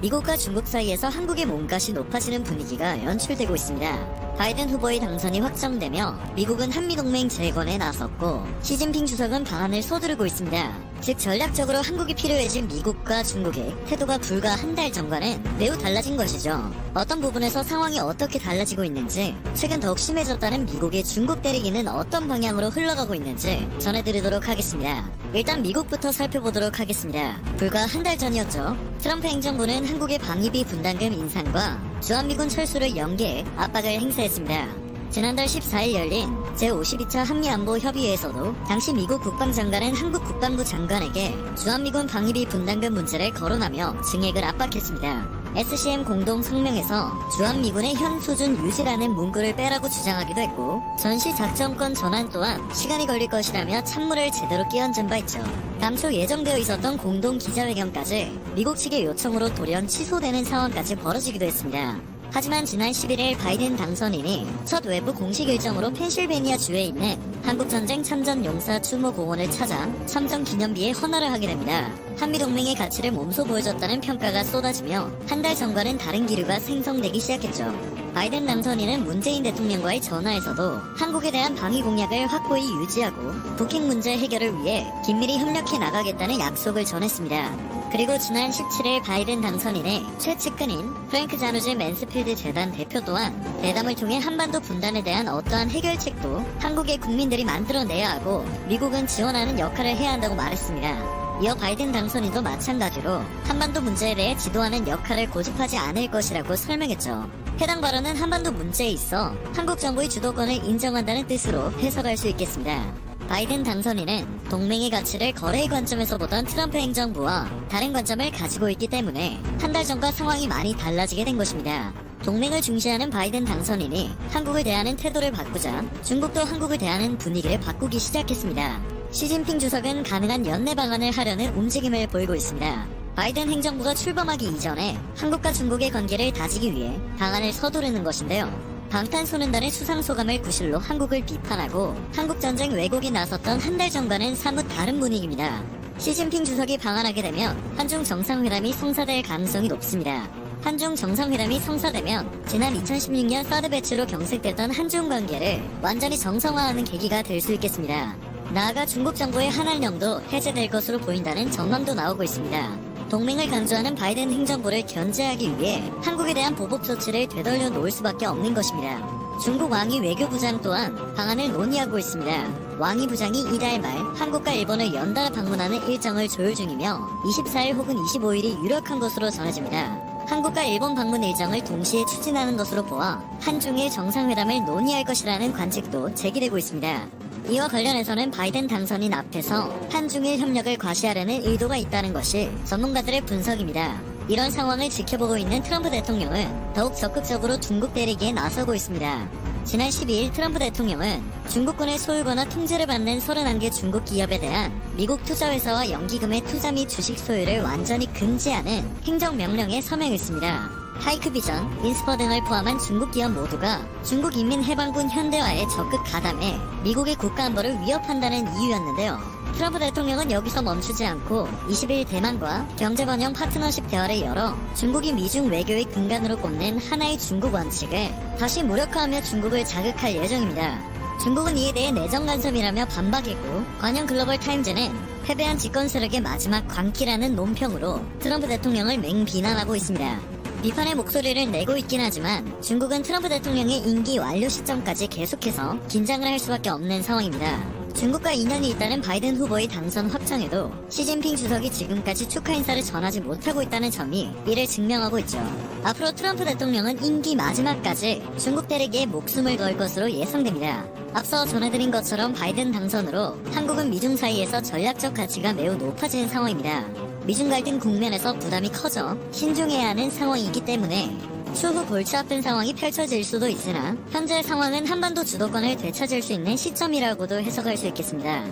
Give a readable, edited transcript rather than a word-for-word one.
미국과 중국 사이에서 한국의 몸값이 높아지는 분위기가 연출되고 있습니다. 바이든 후보의 당선이 확정되며 미국은 한미동맹 재건에 나섰고 시진핑 주석은 방안을 서두르고 있습니다. 즉 전략적으로 한국이 필요해진 미국과 중국의 태도가 불과 한 달 전과는 매우 달라진 것이죠. 어떤 부분에서 상황이 어떻게 달라지고 있는지, 최근 더욱 심해졌다는 미국의 중국 때리기는 어떤 방향으로 흘러가고 있는지 전해드리도록 하겠습니다. 일단 미국부터 살펴보도록 하겠습니다. 불과 한 달 전이었죠. 트럼프 행정부는 한국의 방위비 분담금 인상과 주한미군 철수를 연계해 압박을 행사했습니다. 지난달 14일 열린 제52차 한미안보협의회에서도 당시 미국 국방장관은 한국 국방부 장관에게 주한미군 방위비 분담금 문제를 거론하며 증액을 압박했습니다. SCM 공동 성명에서 주한미군의 현 수준 유지라는 문구를 빼라고 주장하기도 했고 전시 작전권 전환 또한 시간이 걸릴 것이라며 찬물을 제대로 끼얹은 바 있죠. 당초 예정되어 있었던 공동 기자회견까지 미국 측의 요청으로 돌연 취소되는 상황까지 벌어지기도 했습니다. 하지만 지난 11일 바이든 당선인이 첫 외부 공식 일정으로 펜실베니아 주에 있는 한국전쟁 참전용사 추모공원을 찾아 참전 기념비에 헌화를 하게 됩니다. 한미동맹의 가치를 몸소 보여줬다는 평가가 쏟아지며 한 달 전과는 다른 기류가 생성되기 시작했죠. 바이든 당선인은 문재인 대통령과의 전화에서도 한국에 대한 방위 공약을 확고히 유지하고 북핵 문제 해결을 위해 긴밀히 협력해 나가겠다는 약속을 전했습니다. 그리고 지난 17일 바이든 당선인의 최측근인 프랭크 자누즈 맨스필드 재단 대표 또한 대담을 통해 한반도 분단에 대한 어떠한 해결책도 한국의 국민들이 만들어내야 하고 미국은 지원하는 역할을 해야 한다고 말했습니다. 이어 바이든 당선인도 마찬가지로 한반도 문제에 대해 지도하는 역할을 고집하지 않을 것이라고 설명했죠. 해당 발언은 한반도 문제에 있어 한국 정부의 주도권을 인정한다는 뜻으로 해석할 수 있겠습니다. 바이든 당선인은 동맹의 가치를 거래의 관점에서 보던 트럼프 행정부와 다른 관점을 가지고 있기 때문에 한 달 전과 상황이 많이 달라지게 된 것입니다. 동맹을 중시하는 바이든 당선인이 한국을 대하는 태도를 바꾸자 중국도 한국을 대하는 분위기를 바꾸기 시작했습니다. 시진핑 주석은 가능한 연내 방안을 하려는 움직임을 보이고 있습니다. 바이든 행정부가 출범하기 이전에 한국과 중국의 관계를 다지기 위해 방안을 서두르는 것인데요. 방탄소년단의 수상소감을 구실로 한국을 비판하고 한국전쟁 왜곡에 나섰던 한 달 전과는 사뭇 다른 분위기입니다. 시진핑 주석이 방한하게 되면 한중 정상회담이 성사될 가능성이 높습니다. 한중 정상회담이 성사되면 지난 2016년 사드 배치로 경색됐던 한중 관계를 완전히 정상화하는 계기가 될 수 있겠습니다. 나아가 중국 정부의 한한령도 해제될 것으로 보인다는 전망도 나오고 있습니다. 동맹을 강조하는 바이든 행정부를 견제하기 위해 한국에 대한 보복 조치를 되돌려 놓을 수밖에 없는 것입니다. 중국 왕이 외교부장 또한 방안을 논의하고 있습니다. 왕이 부장이 이달 말 한국과 일본을 연달아 방문하는 일정을 조율 중이며 24일 혹은 25일이 유력한 것으로 전해집니다. 한국과 일본 방문 일정을 동시에 추진하는 것으로 보아 한중일 정상회담을 논의할 것이라는 관측도 제기되고 있습니다. 이와 관련해서는 바이든 당선인 앞에서 한중일 협력을 과시하려는 의도가 있다는 것이 전문가들의 분석입니다. 이런 상황을 지켜보고 있는 트럼프 대통령은 더욱 적극적으로 중국 때리기에 나서고 있습니다. 지난 12일 트럼프 대통령은 중국군의 소유거나 통제를 받는 31개 중국 기업에 대한 미국 투자회사와 연기금의 투자 및 주식 소유를 완전히 금지하는 행정명령에 서명했습니다. 하이크비전, 인스퍼 등을 포함한 중국 기업 모두가 중국인민해방군 현대화에 적극 가담해 미국의 국가안보를 위협한다는 이유였는데요. 트럼프 대통령은 여기서 멈추지 않고 20일 대만과 경제번영 파트너십 대화를 열어 중국이 미중 외교의 근간으로 꼽는 하나의 중국 원칙을 다시 무력화하며 중국을 자극할 예정입니다. 중국은 이에 대해 내정 간섭이라며 반박했고 관영 글로벌 타임즈는 패배한 집권 세력의 마지막 광기라는 논평으로 트럼프 대통령을 맹비난하고 있습니다. 비판의 목소리를 내고 있긴 하지만 중국은 트럼프 대통령의 임기 완료 시점까지 계속해서 긴장을 할 수밖에 없는 상황입니다. 중국과 인연이 있다는 바이든 후보의 당선 확정에도 시진핑 주석이 지금까지 축하 인사를 전하지 못하고 있다는 점이 이를 증명하고 있죠. 앞으로 트럼프 대통령은 임기 마지막까지 중국 때리기에 목숨을 걸 것으로 예상됩니다. 앞서 전해드린 것처럼 바이든 당선으로 한국은 미중 사이에서 전략적 가치가 매우 높아지는 상황입니다. 미중 갈등 국면에서 부담이 커져 신중해야 하는 상황이기 때문에 추후 골치 아픈 상황이 펼쳐질 수도 있으나 현재 상황은 한반도 주도권을 되찾을 수 있는 시점이라고도 해석할 수 있겠습니다.